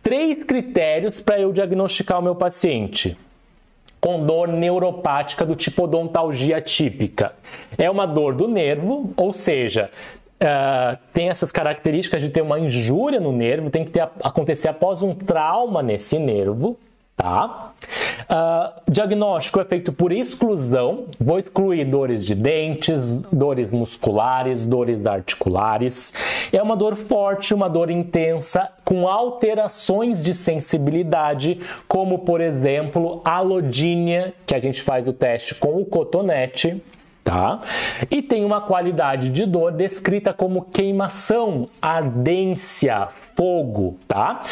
3 critérios para eu diagnosticar o meu paciente com dor neuropática do tipo odontalgia típica. É uma dor do nervo, ou seja, tem essas características de ter uma injúria no nervo, tem que acontecer após um trauma nesse nervo, tá? Diagnóstico é feito por exclusão, vou excluir dores de dentes, dores musculares, dores articulares. É uma dor forte, uma dor intensa, com alterações de sensibilidade, como por exemplo a alodínia, que a gente faz o teste com o cotonete. Tá? E tem uma qualidade de dor descrita como queimação, ardência, fogo, tá?